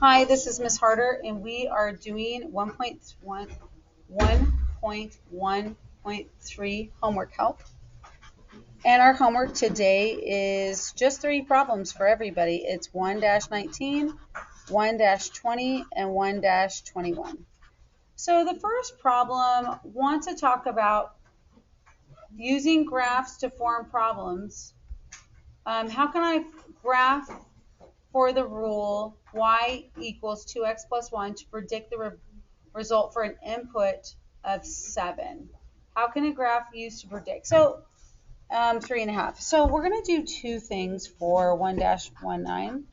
Hi, this is Miss Harder, and we are doing 1.1.3 homework help. And our homework today is just 3 problems for everybody. It's 1-19, 1-20, and 1-21. So the first problem wants to talk about using graphs to form problems. How can I graph for the rule y equals 2x plus 1 to predict the result for an input of 7? How can a graph be used to predict? So 3.5. So we're going to do 2 things for 1-19.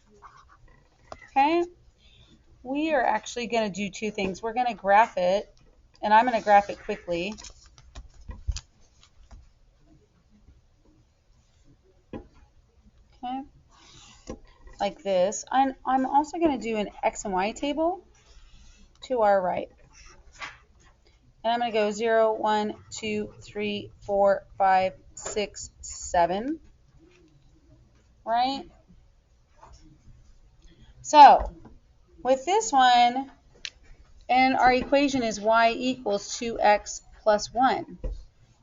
Okay, we are actually going to do 2 things. We're going to graph it, and I'm going to graph it quickly. Okay, like this. I'm also going to do an x and y table to our right. And I'm going to go 0, 1, 2, 3, 4, 5, 6, 7. Right? So, with this one, and our equation is y equals 2x plus 1.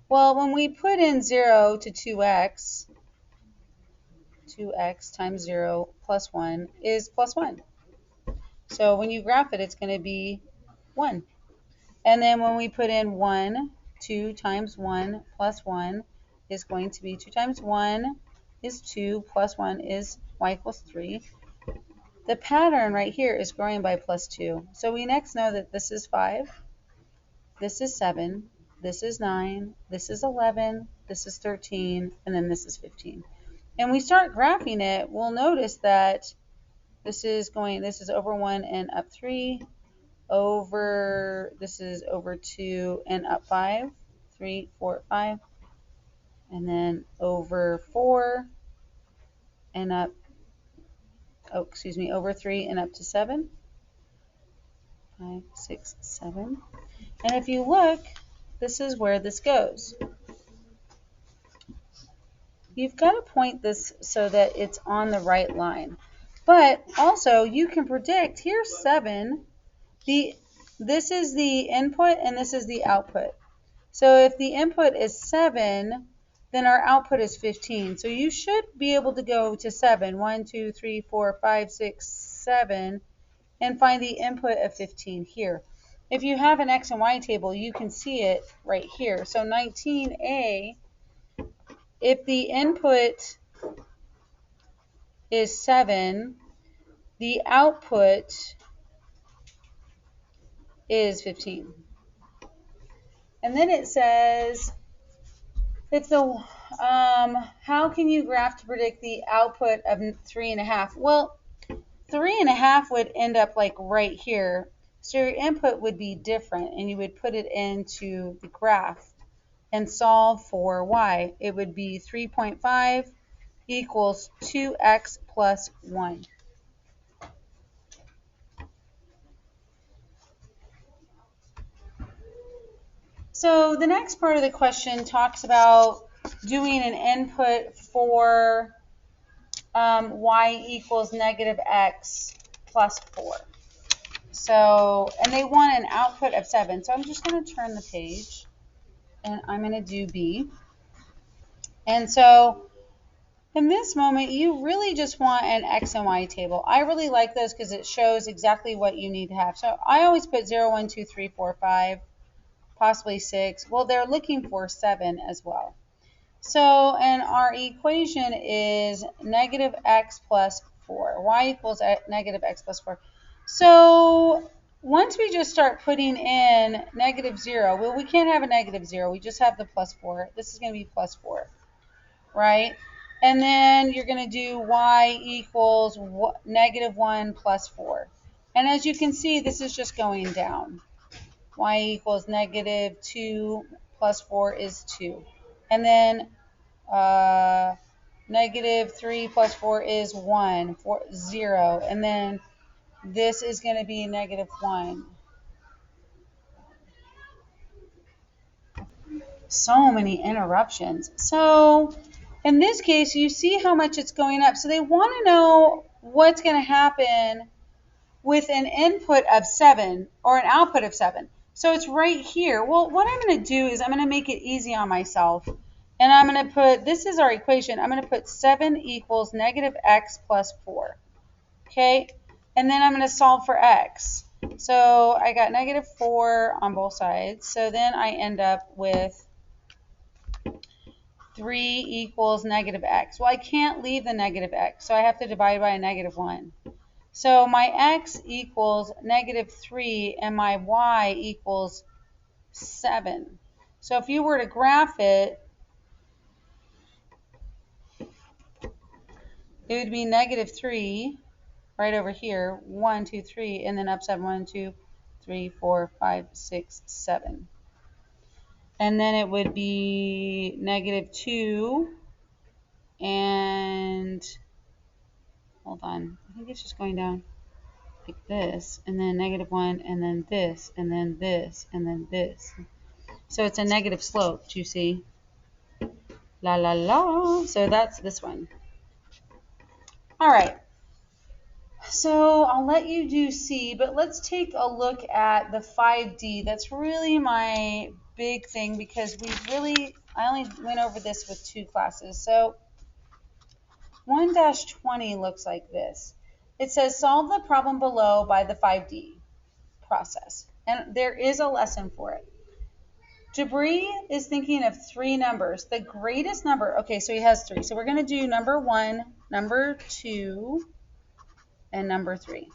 Well, when we put in 0 to 2x times 0 plus 1 is plus 1. So when you graph it, it's going to be 1. And then when we put in 1, 2 times 1 plus 1 is going to be 2 times 1 is 2 plus 1 is y equals 3. The pattern right here is growing by plus 2. So we next know that this is 5, this is 7, this is 9, this is 11, this is 13, and then this is 15. And we start graphing it, we'll notice that this is over 1 and up 3, this is over 2 and up 5, 3, 4, 5, and then over 4 and up, over 3 and up to 7, 5, 6, 7. And if you look, this is where this goes. You've got to point this so that it's on the right line. But also, you can predict, here's 7. This is the input and this is the output. So if the input is 7, then our output is 15. So you should be able to go to 7, 1, 2, 3, 4, 5, 6, 7, and find the input of 15 here. If you have an x and y table, you can see it right here. So 19a, if the input is 7, the output is 15. And then it says, how can you graph to predict the output of 3.5? Well, 3.5 would end up like right here. So your input would be different, and you would put it into the graph and solve for y. It would be 3.5 equals 2x plus 1. So the next part of the question talks about doing an input for y equals negative x plus 4. So, and they want an output of 7. So I'm just going to turn the page, and I'm going to do B. And so in this moment, you really just want an x and y table. I really like those because it shows exactly what you need to have. So I always put 0, 1, 2, 3, 4, 5, possibly 6. Well, they're looking for 7 as well. So, and our equation is negative x plus 4. Y equals negative x plus 4. So once we just start putting in negative 0, well, we can't have a negative 0. We just have the plus 4. This is going to be plus 4, right? And then you're going to do y equals negative 1 plus 4. And as you can see, this is just going down. Y equals negative 2 plus 4 is 2. And then negative 3 plus 4 is 1, 0. And then this is going to be negative 1. So many interruptions. So in this case, you see how much it's going up. So they want to know what's going to happen with an input of 7 or an output of 7. So it's right here. Well, what I'm going to do is I'm going to make it easy on myself. And I'm going to put, this is our equation, I'm going to put 7 equals negative x plus 4. Okay, and then I'm going to solve for x. So I got negative 4 on both sides. So then I end up with 3 equals negative x. Well, I can't leave the negative x, so I have to divide by a negative 1. So my x equals negative 3 and my y equals 7. So if you were to graph it, it would be negative 3 right over here, 1, 2, 3, and then up 7, 1, 2, 3, 4, 5, 6, 7. And then it would be negative 2 and, hold on, I think it's just going down like this, and then negative 1, and then this, and then this, and then this. So it's a negative slope, do you see? La la la. So that's this one. All right. So I'll let you do C, but let's take a look at the 5D. That's really my big thing because I only went over this with 2 classes. So 1-20 looks like this. It says solve the problem below by the 5D process. And there is a lesson for it. Jabri is thinking of 3 numbers. The greatest number, okay, so he has 3. So we're going to do number 1, number 2, and number 3.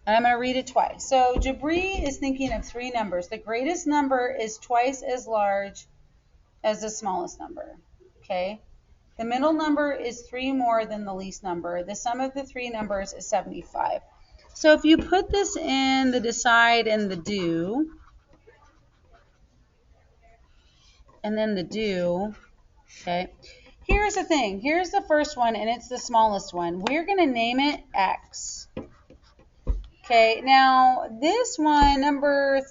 And I'm going to read it twice. So Jabri is thinking of 3 numbers. The greatest number is twice as large as the smallest number. Okay? The middle number is 3 more than the least number. The sum of the 3 numbers is 75. So if you put this in the decide and the do, and then the do, okay, here's the thing. Here's the first one, and it's the smallest one. We're going to name it X. Okay, now this one, number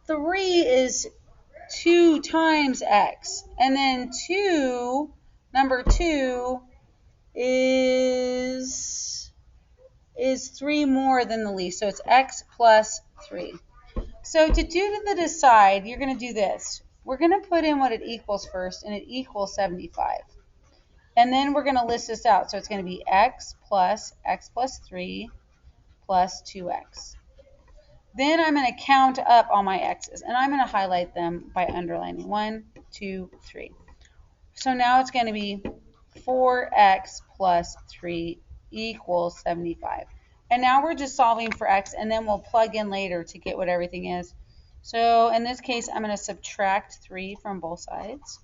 3, is 2 times X. And then number 2 is 3 more than the least. So it's X plus 3. So to do the decide, you're going to do this. We're going to put in what it equals first, and it equals 75. And then we're going to list this out. So it's going to be X plus 3 plus 2X. Then I'm going to count up all my X's, and I'm going to highlight them by underlining 1, 2, 3. So now it's going to be 4X plus 3 equals 75. And now we're just solving for X, and then we'll plug in later to get what everything is. So in this case, I'm going to subtract 3 from both sides.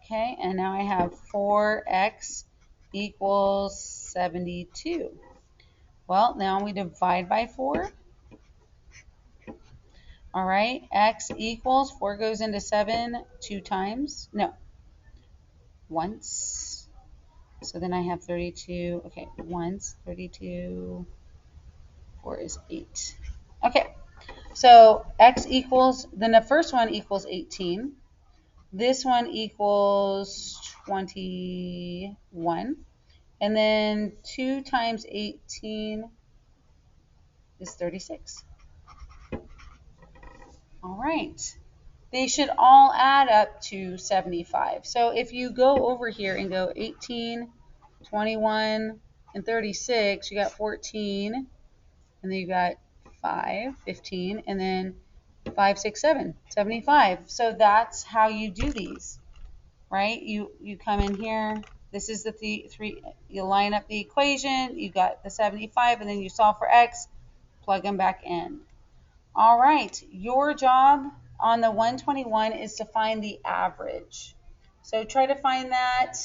Okay, and now I have 4X equals 72. Well, now we divide by 4. All right, X equals, 4 goes into 7 2 times. No, once. So then I have 32. Okay, once, 32, 4 is 8. Okay, so X equals, then the first one equals 18. This one equals 21. And then 2 times 18 is 36. All right. They should all add up to 75. So if you go over here and go 18, 21, and 36, you got 14, and then you got 5, 15, and then 5, 6, 7, 75. So that's how you do these, right? You come in here. This is the 3. You line up the equation. You got the 75, and then you solve for X. Plug them back in. All right. Your job on the 121 is to find the average. So try to find that.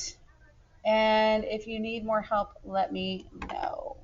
And if you need more help, let me know.